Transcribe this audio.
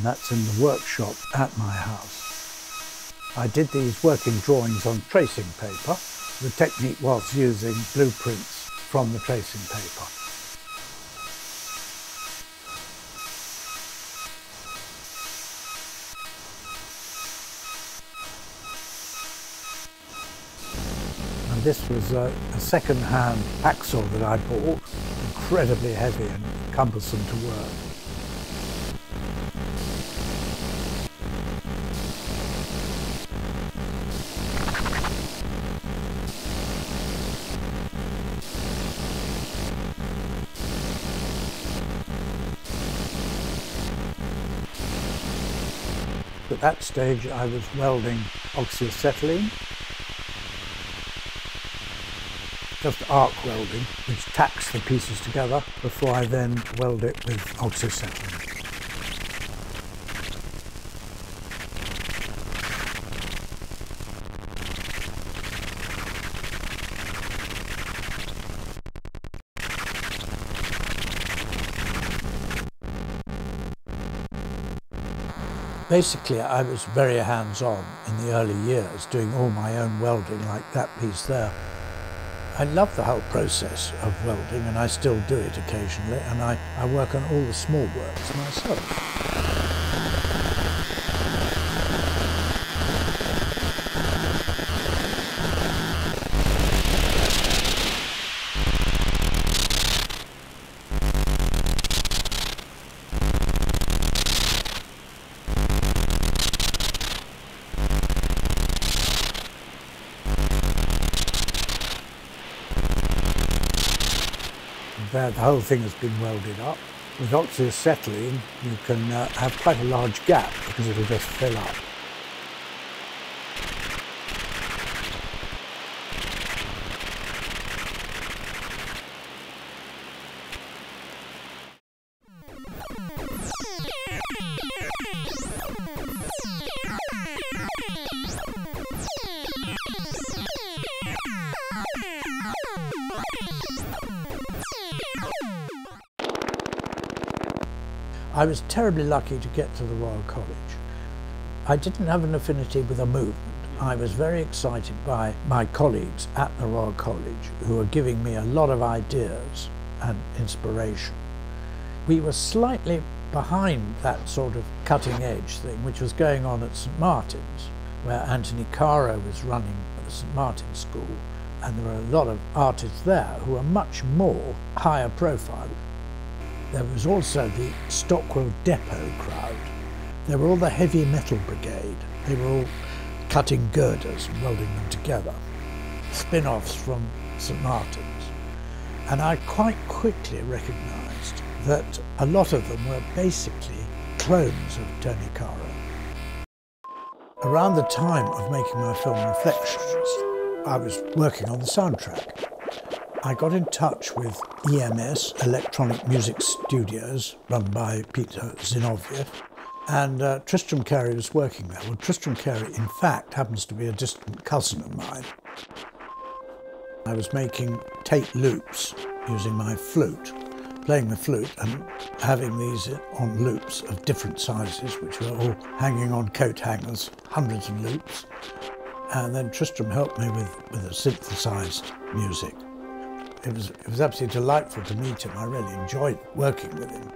And that's in the workshop at my house. I did these working drawings on tracing paper. The technique was using blueprints from the tracing paper. this was a second-hand hacksaw that I bought, incredibly heavy and cumbersome to work. At that stage I was welding oxyacetylene, just arc welding, which tacks the pieces together before I then weld it with oxyacetylene. Basically, I was very hands-on in the early years, doing all my own welding, like that piece there. I love the whole process of welding, and I still do it occasionally, and I work on all the small works myself. The whole thing has been welded up. With oxyacetylene, you can have quite a large gap because it'll just fill up. I was terribly lucky to get to the Royal College. I didn't have an affinity with a movement. I was very excited by my colleagues at the Royal College who were giving me a lot of ideas and inspiration. We were slightly behind that sort of cutting edge thing which was going on at St Martin's, where Anthony Caro was running the St Martin's School, and there were a lot of artists there who were much more higher profile. There was also the Stockwell Depot crowd. There were all the heavy metal brigade. They were all cutting girders and welding them together. Spin-offs from St Martin's. And I quite quickly recognised that a lot of them were basically clones of Tony Caro. Around the time of making my film Reflections, I was working on the soundtrack. I got in touch with EMS, Electronic Music Studios, run by Peter Zinoviev, and Tristram Carey was working there. Well, Tristram Carey, in fact, happens to be a distant cousin of mine. I was making tape loops using my flute, playing the flute and having these on loops of different sizes, which were all hanging on coat hangers, hundreds of loops. And then Tristram helped me with the synthesized music. It was absolutely delightful to meet him. I really enjoyed working with him.